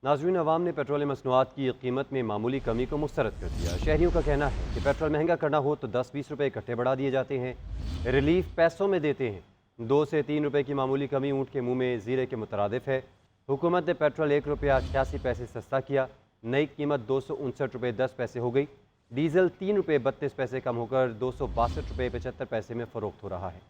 नाज़रीन, अवाम ने पेट्रोलियम मसनूआत की कीमत में मामूली कमी को मुस्तरद कर दिया। शहरियों का कहना है कि पेट्रोल महंगा करना हो तो 10-20 रुपये इकट्ठे बढ़ा दिए जाते हैं, रिलीफ पैसों में देते हैं। 2 से 3 रुपये की मामूली कमी ऊँट के मुँह में ज़ीरे के मुतरादिफ है। हुकूमत ने पेट्रोल 1 रुपया 88 पैसे सस्ता किया। नई कीमत 259 रुपये 10 पैसे हो गई। डीजल 3 रुपये 32 पैसे कम होकर 262 रुपये 75 पैसे में फ़रोख्त हो रहा है।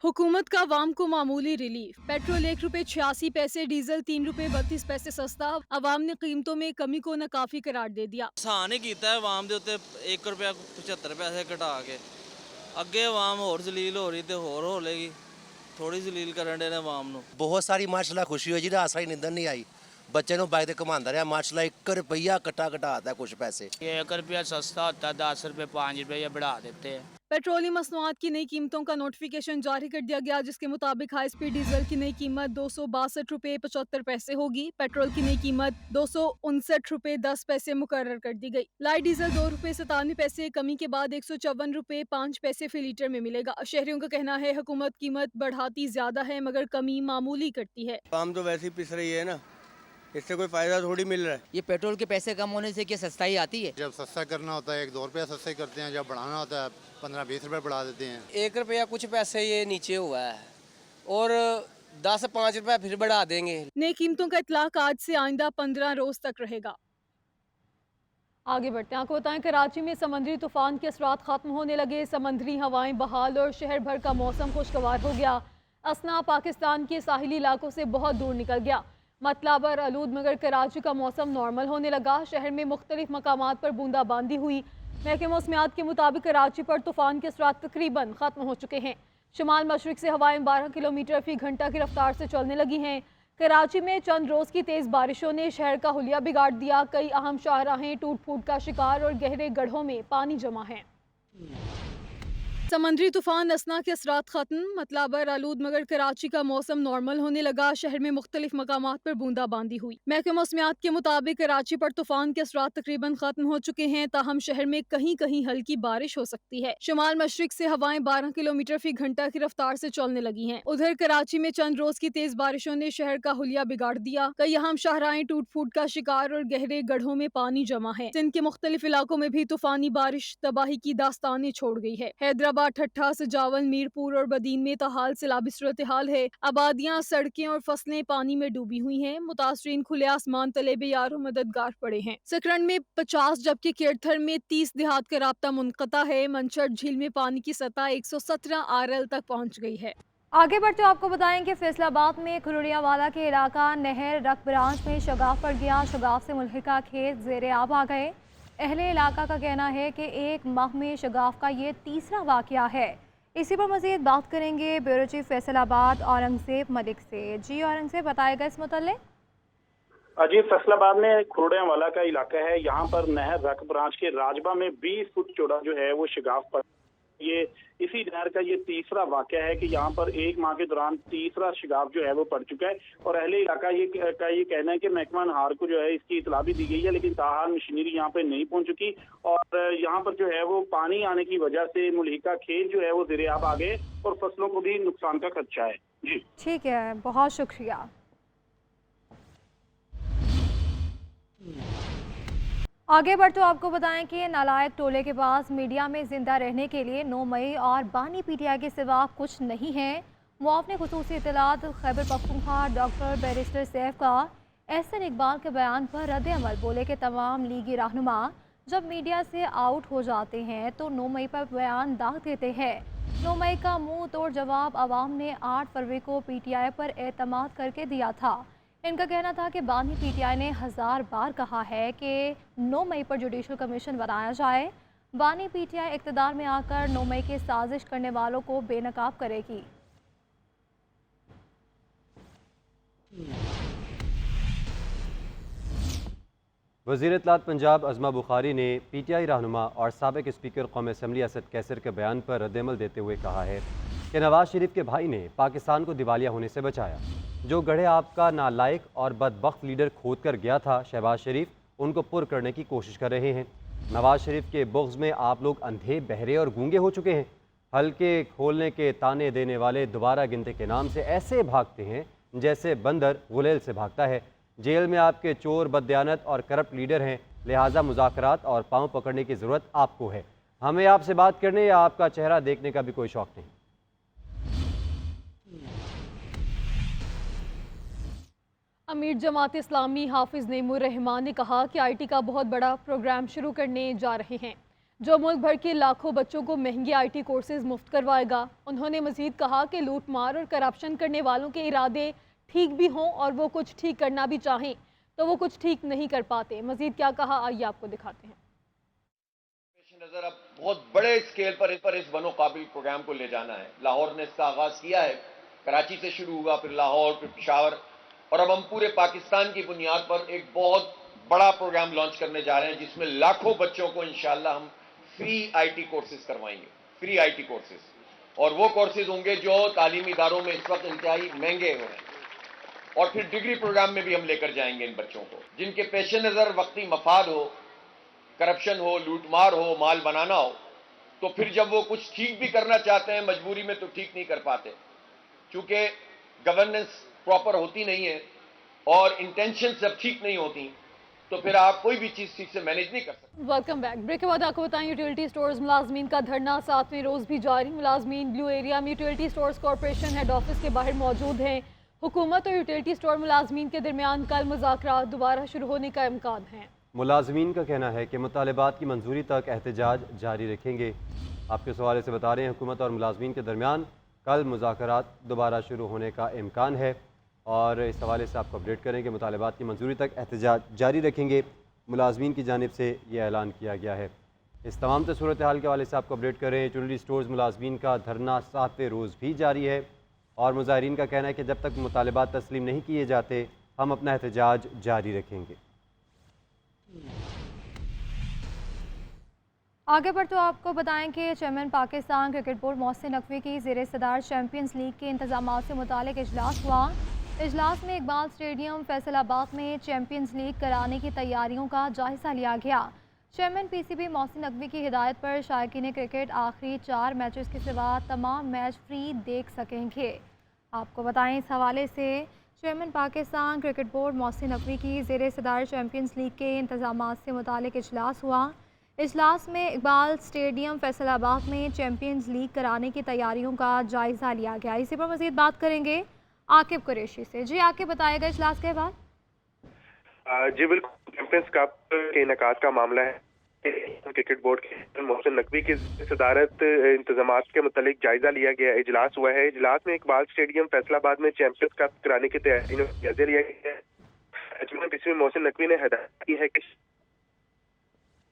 हुकूमत का अवाम को मामूली रिलीफ। पेट्रोल 1 रुपये 86 पैसे, डीजल 3 रुपये 32 पैसे सस्ता। अवाम ने कीमतों में कमी को नाकाफी करार दे दिया। आसान ही कीता है अवाम दे उत्ते 1 रुपया 75 पैसे घटा के। अगे अवाम होर जलील हो रही तो होर हो लेगी। थोड़ी जलील करन दे ने अवाम नूं। बहुत सारी माशाल्लाह खुशी हुई जी, रात सारी निंदर नहीं आई। बच्चे ਨੂੰ बाइक ਤੇ ਘੁਮਾਉਂਦਾ ਰਿਹਾ माशाल्लाह 1 रुपया कट्टा घटाता कुछ पैसे। 1 रुपया सस्ता होता है, 10 रुपये 5 रुपये बढ़ा देते हैं। पेट्रोलियम मसनूआत की नई कीमतों का नोटिफिकेशन जारी कर दिया गया, जिसके मुताबिक हाई स्पीड डीजल की नई कीमत 262 रुपये 75 पैसे होगी। पेट्रोल की नई कीमत 259 रुपये 10 पैसे मुकर्रर कर दी गई। लाइट डीजल 2 रुपये 97 पैसे कमी के बाद 154 रुपये 5 पैसे फी लीटर में मिलेगा। शहरियों का कहना है हुकूमत कीमत बढ़ाती ज्यादा है मगर कमी मामूली करती है। आम तो वैसे ही पिस रही है ना, इससे कोई फायदा थोड़ी मिल रहा है। ये पेट्रोल के पैसे कम होने से क्या सस्ताई आती है? जब सस्ता करना होता है 1-2 रुपया सस्ता ही करते हैं, जब बढ़ाना होता है 15-20 रुपये बढ़ा देते हैं। 1 रुपया कुछ पैसे ये नीचे हुआ है और 10-5 रुपया फिर बढ़ा देंगे। नई कीमतों का इतलाक आज से आइंदा 15 रोज तक रहेगा। आगे बढ़ते हैं, आपको बताएं कराची में समंदरी तूफान के असरात खत्म होने लगे। समंदरी हवाएं बहाल और शहर भर का मौसम खुशगवार हो गया। असना पाकिस्तान के साहिली इलाकों से बहुत दूर निकल गया। मतलब और आलूद मगर कराची का मौसम नॉर्मल होने लगा। शहर में मुख्तलिफ मकामात पर बूंदाबांदी हुई। महकमे मौसमियात के मुताबिक कराची पर तूफान के असरात तकरीबन ख़त्म हो चुके हैं। शुमाल मशरिक से हवाएं 12 किलोमीटर फी घंटा की रफ्तार से चलने लगी हैं। कराची में चंद रोज़ की तेज़ बारिशों ने शहर का हुलिया बिगाड़ दिया। कई अहम शाहराहें टूट फूट का शिकार और गहरे गड्ढों में पानी जमा है। समंदरी तूफान असना के असरात खत्म। मतलब आलूद मगर कराची का मौसम नॉर्मल होने लगा। शहर में मुख्तलिफ मकामात पर बूंदाबांदी हुई। महकमे मौसमियात के मुताबिक कराची पर तूफान के असरात तकरीबन खत्म हो चुके हैं, ताहम शहर में कहीं कहीं हल्की बारिश हो सकती है। शुमाल मशरिक से हवाएं 12 किलोमीटर फी घंटा की रफ्तार से चलने लगी हैं। उधर कराची में चंद रोज की तेज बारिशों ने शहर का हुलिया बिगाड़ दिया। कई अहम शाहराहें टूट फूट का शिकार और गहरे गड्ढों में पानी जमा है। सिंध के मुख्तलिफ इलाकों में भी तूफानी बारिश तबाही की दास्तानें छोड़ गई है। हैदराबाद, ठट्ठा, सजावल, मीरपुर और बदीन में ताहाल सैलाबी सूरत हाल है। आबादियां, सड़कें और फसलें पानी में डूबी हुई हैं। मुतासरीन खुले आसमान तले बेयारो मददगार पड़े हैं। सकरन में 50 जबकि केरथर में 30 देहात का राब्ता मुनक़ता है। मनचर झील में पानी की सतह 117 RL तक पहुँच गई है। आगे बढ़ते आपको बताएं कि फैसलाबाद में खुरुड़ियावाला के इलाका नहर रक ब्रांच में शगाफ पड़ गया। शगाफ से मुल्हिका खेत ज़ेरे आब आ गए। अहले इलाका का कहना है कि 1 माह में शगाफ का ये तीसरा वाक़या है। इसी पर मज़ीद बात करेंगे ब्यूरो चीफ फैसलाबाद औरंगज़ेब मलिक से। जी औरंगज़ेब, बताएगा इस मुतल्लिक़। जी, फैसलाबाद में खुरुड़ियावाला का इलाका है। यहाँ पर नहर रक ब्रांच के राजबा में 20 फुट चौड़ा जो है वो शगाफ पर, ये इसी नहर का ये तीसरा वाक़या है कि यहाँ पर 1 माह के दौरान तीसरा शगाफ जो है वो पड़ चुका है। और अहले इलाका ये कहना है कि महकमा नहार को जो है इसकी इतला भी दी गई है, लेकिन ताहाल मशीनरी यहाँ पे नहीं पहुँच चुकी और यहाँ पर जो है वो पानी आने की वजह से मुल्हिका खेत जो है वो ज़ेरे आब आ गए और फसलों को भी नुकसान का खदशा है। जी ठीक है, बहुत शुक्रिया। आगे बढ़ते आपको बताएं कि नालायक टोले के पास मीडिया में जिंदा रहने के लिए 9 मई और बानी PTI के सिवा कुछ नहीं है। मुआवने खुसूसी इत्तलात खैबर पख्तूनख्वा डॉक्टर बैरिस्टर सैफ का एहसन इकबाल के बयान पर रद्द-ए-अमल। बोले कि तमाम लीगी रहनुमा जब मीडिया से आउट हो जाते हैं तो 9 मई पर बयान दाग देते हैं। 9 मई का मुंह तोड़ जवाब आवाम ने 8 फरवरी को PTI पर एतमाद करके दिया था। इनका कहना था कि बानी PTI ने 1000 बार कहा है कि 9 मई पर जुडिशल कमीशन बनाया जाए। बानी PTI इक़्तिदार में आकर 9 मई की साजिश करने वालों को बेनकाब करेगी। वज़ीर इत्तलात पंजाब अज़मा बुखारी ने PTI रहनुमा और साबिक़ स्पीकर कौमी असम्बली असद कैसर के बयान पर रद्द-ए-अमल देते हुए कहा है कि नवाज शरीफ के भाई ने पाकिस्तान को दिवालिया होने से बचाया। जो गढ़े आपका नालायक और बदबख्त लीडर खोद कर गया था शहबाज शरीफ, उनको पुर करने की कोशिश कर रहे हैं। नवाज शरीफ के बुग़्ज़ में आप लोग अंधे, बहरे और गूंगे हो चुके हैं। हल्के खोलने के ताने देने वाले दोबारा गिनते के नाम से ऐसे भागते हैं जैसे बंदर गुलेल से भागता है। जेल में आपके चोर, बददियानत और करप्ट लीडर हैं, लिहाजा मुज़ाकरात और पाँव पकड़ने की ज़रूरत आपको है। हमें आपसे बात करने या आपका चेहरा देखने का भी कोई शौक़ नहीं। अमीर जमात इस्लामी हाफिज़ नेमुर रहमान ने कहा कि IT का बहुत बड़ा प्रोग्राम शुरू करने जा रहे हैं जो मुल्क भर के लाखों बच्चों को महंगे IT कोर्सेज मुफ्त करवाएगा। उन्होंने मजीद कहा कि लूट मार और करप्शन करने वालों के इरादे ठीक भी हों और वो कुछ ठीक करना भी चाहें तो वो कुछ ठीक नहीं कर पाते। मजीद क्या कहा, आइए आपको दिखाते हैं। नजर अब बहुत बड़े स्केल पर इस बनो काबिल प्रोग्राम को ले जाना है। लाहौर ने इसका आगाज किया है, कराची से शुरू हुआ, फिर लाहौर, फिर पेशावर, और अब हम पूरे पाकिस्तान की बुनियाद पर एक बहुत बड़ा प्रोग्राम लॉन्च करने जा रहे हैं जिसमें लाखों बच्चों को इंशाअल्लाह हम फ्री IT कोर्सेज करवाएंगे, फ्री IT कोर्सेज। और वो कोर्सेज होंगे जो तालीमी इदारों में इस वक्त इंतहाई महंगे हो रहे हैं। और फिर डिग्री प्रोग्राम में भी हम लेकर जाएंगे इन बच्चों को, जिनके पेश नज़र वक्ती मफाद हो, करप्शन हो, लूटमार हो, माल बनाना हो, तो फिर जब वो कुछ ठीक भी करना चाहते हैं मजबूरी में तो ठीक नहीं कर पाते, क्योंकि गवर्नेंस प्रॉपर होती नहीं है और इंटेंशन जब ठीक नहीं होती तो फिर आप कोई भी चीज ठीक से मैनेज नहीं कर सकते। Welcome back. ब्रेक के बाद आपको बताएं, यूटिलिटी स्टोर्स मुलाजमीन का धरना 7वें रोज भी जारी। मुलाजमीन ब्लू एरिया में utility stores corporation head office के बाहर मौजूद हैं। हुकूमत और यूटिलिटी स्टोर मुलाजमीन के दरमियान कल मुज़ाकरात दोबारा शुरू होने का इम्कान है। मुलाजमीन का कहना है कि मुतालबात की मंजूरी तक एहतजाज जारी रखेंगे। आपके सवाल से बता रहे हैं, हुकूमत और मुलाजमीन के दरमियान कल मुज़ाकरात दोबारा शुरू होने का इम्कान है और इस हवाले से आपको अपडेट करें कि मुतालबात की मंजूरी तक एहतजाज जारी रखेंगे। मुलाजमीन की जानिब से यह ऐलान किया गया है। इस तमाम सूरत हाल के हवाले से आपको अपडेट करें, यूटिलिटी स्टोर्स मुलाजमीन का धरना 7वें रोज़ भी जारी है और मुजाहिरीन का कहना है कि जब तक मुतालबात तस्लीम नहीं किए जाते हम अपना एहतजाज जारी रखेंगे। आगे बढ़ तो आपको बताएं कि chairman Pakistan cricket board Mohsin Naqvi की ज़ेर सदार चैम्पियंस लीग के इंतजाम से मुतालिक इजलास हुआ। इजलास में इकबाल स्टेडियम फैसलाबाद में चैम्पियंस लीग कराने की तैयारियों का जायज़ा लिया गया। चेयरमैन PCB मोहसिन नकवी की हिदायत पर शायकीन क्रिकेट आखिरी 4 मैचेस के सिवा तमाम मैच फ्री देख सकेंगे। आपको बताएं, इस हवाले से chairman Pakistan cricket board Mohsin Naqvi की ज़ेर सदार चैम्पियंस लीग के इंतजाम से मुतालिक इजलास हुआ। इजलास में इकबाल स्टेडियम फैसलाबाद में चैम्पियंस लीग कराने की तैयारियों का जायज़ा लिया गया। इसी पर मज़ीद बात करेंगे आकिब कुरैशी से। जी आकिब, बताएगा इजलास के बाद। जी बिल्कुल, चैंपियंस कप के इनेकाद का मामला है। क्रिकेट बोर्ड के मोहसिन नकवी की सदारत इंतजामात के मुतालिक जायजा लिया गया। इजलास हुआ है। इजलास में इकबाल स्टेडियम फैसलाबाद में चैंपियंस कप कराने की तैयारियों का जायजा लिया गया है। चेयरमैन मोहसिन नकवी ने हिदायत की है कि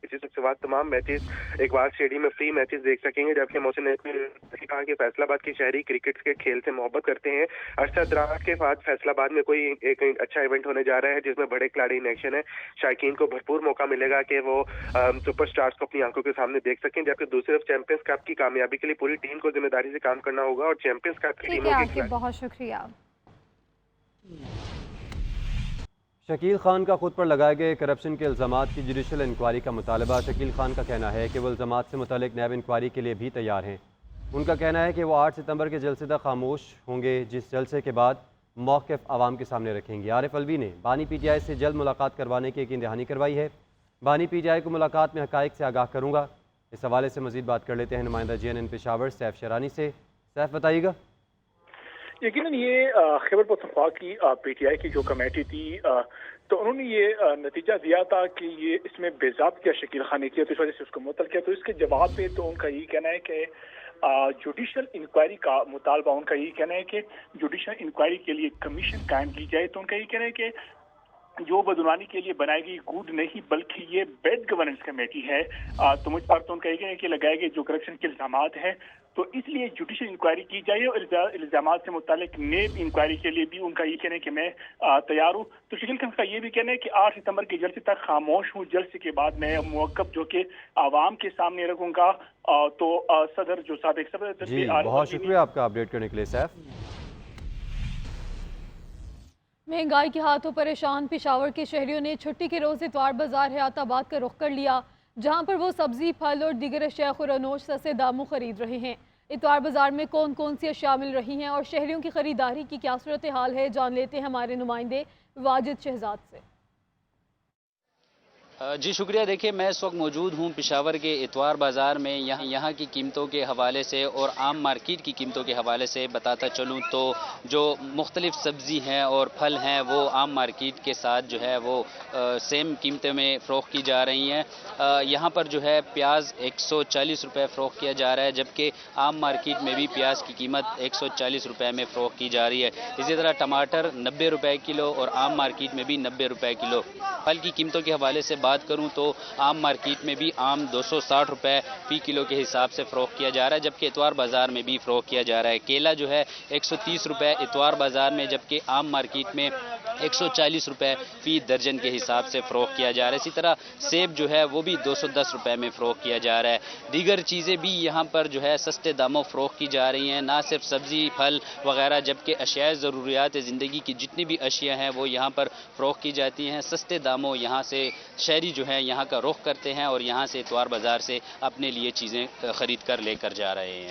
जिसके बाद तमाम मैचेस इकबाल स्टेडियम में फ्री मैचेस देख सकेंगे, जबकि मोहसिन नकवी ने कहा कि फैसलाबाद के शहरी क्रिकेट के खेल से मोहब्बत करते हैं। अरसा दराज के बाद फैसलाबाद में कोई एक अच्छा इवेंट होने जा रहा है जिसमें बड़े खिलाड़ी इन एक्शन है। शायकीन को भरपूर मौका मिलेगा कि वो सुपरस्टार्स को अपनी आंखों के सामने देख सकें, जबकि दूसरी तरफ चैंपियंस कप की कामयाबी के लिए पूरी टीम को जिम्मेदारी से काम करना होगा और चैंपियंस कप की टीमों के बहुत शुक्रिया। शकील खान का खुद पर लगाए गए करप्शन के इल्ज़ामात की जुडिशल इंक्वायरी का मुतालबा। शकील खान का कहना है कि वो इल्ज़ामात से मुतालिक नैब इंक्वायरी के लिए भी तैयार हैं। उनका कहना है कि वो 8 सितंबर के जलसे तक खामोश होंगे, जिस जलसे के बाद मौक़िफ़ आवाम के सामने रखेंगे। आरिफ अलवी ने बानी PTI से जल्द मुलाकात करवाने की यकीन दहानी करवाई है। बानी PTI को मुलाकात में हक़ाइक़ से आगाह करूँगा। इस हवाले से मज़ीद बात कर लेते हैं नुमाइंदा JNN पेशावर सैफ शरानी से। सैफ, बताइएगा। यकीनन ये खैबर पख्तूनख्वा की PTI की जो कमेटी थी तो उन्होंने ये नतीजा दिया था कि ये इसमें बेज़ाब्त किया शकील खान ने किया, तो इस वजह से उसको मुअत्तल किया। तो इसके जवाब पे तो उनका यही कहना है कि जुडिशल इंक्वायरी का मुतालबा, उनका यही कहना है कि जुडिशल इंक्वायरी के लिए कमीशन कायम की जाए। तो उनका यही कहना है कि जो बदनवानी के लिए बनाई गई गुड नहीं बल्कि ये बेड गवर्नेंस कमेटी है। तो मुझ पर तो उनका यही कहना है कि लगाए गए जो करप्शन के इल्जामात हैं तो इसलिए जुडिशल इंक्वायरी की जाए और इल्जामात से मुतालिक नेब इंक्वायरी के लिए भी उनका ये कहना है कि मैं तैयार हूँ। तो शकील खान का ये भी कहना है कि 8 सितंबर के जलसे तक खामोश हूँ, जलसे के बाद मैं मौक़िफ़ जो कि आवाम के सामने रखूंगा। तो सदर जो साबिक सदर जी, बहुत शुक्रिया आपका अपडेट करने के लिए सैफ। महंगाई के हाथों परेशान पेशावर के शहरियों ने छुट्टी के रोज़ इतवार बाजार हयाताबाद का रुख कर लिया, जहां पर वो सब्जी, फल और दीगर अशिया खुरानोश सस्ते दामों खरीद रहे हैं। इतवार बाजार में कौन कौन सी अशिया मिल रही हैं और शहरियों की खरीदारी की क्या सूरत हाल है, जान लेते हैं हमारे नुमाइंदे वाजिद शहजाद से। जी शुक्रिया। देखिए, मैं इस वक्त मौजूद हूँ पेशावर के इतवार बाज़ार में। यहाँ की कीमतों के हवाले से और आम मार्केट की कीमतों के हवाले से बताता चलूँ तो जो मुख्तलिफ सब्ज़ी हैं और फल हैं वो आम मार्केट के साथ जो है वो सेम कीमतें में फ़रोख्त की जा रही हैं। यहाँ पर जो है प्याज 140 रुपये फ़रोख्त किया जा रहा है, जबकि आम मार्केट में भी प्याज की कीमत 140 रुपये में फ़रोख्त की जा रही है। इसी तरह टमाटर 90 रुपये किलो और आम मार्केट में भी 90 रुपये किलो। फल की कीमतों के हवाले से बात करूं तो आम मार्केट में भी आम 260 रुपये फ़ी किलो के हिसाब से फ़रोख्त किया जा रहा है, जबकि इतवार बाज़ार में भी फ़रोख्त किया जा रहा है। केला जो है 130 रुपये इतवार बाज़ार में, जबकि आम मार्केट में 140 रुपये फ़ी दर्जन के हिसाब से फ़रोख्त किया जा रहा है। इसी तरह सेब जो है वो भी 210 रुपये में फ़रोख्त किया जा रहा है। दीगर चीज़ें भी यहाँ पर जो है सस्ते दामों फ़रोख्त की जा रही हैं, ना सिर्फ सब्ज़ी फल वगैरह, जबकि अशियाए ज़रूरियात ज़िंदगी की जितनी भी अशिया हैं वो यहाँ पर फ़रोख्त की जाती हैं सस्ते दामों। यहाँ से शहरी जो है यहाँ का रुख करते हैं और यहाँ से इतवार बाज़ार से अपने लिए चीज़ें ख़रीद कर लेकर जा रहे हैं।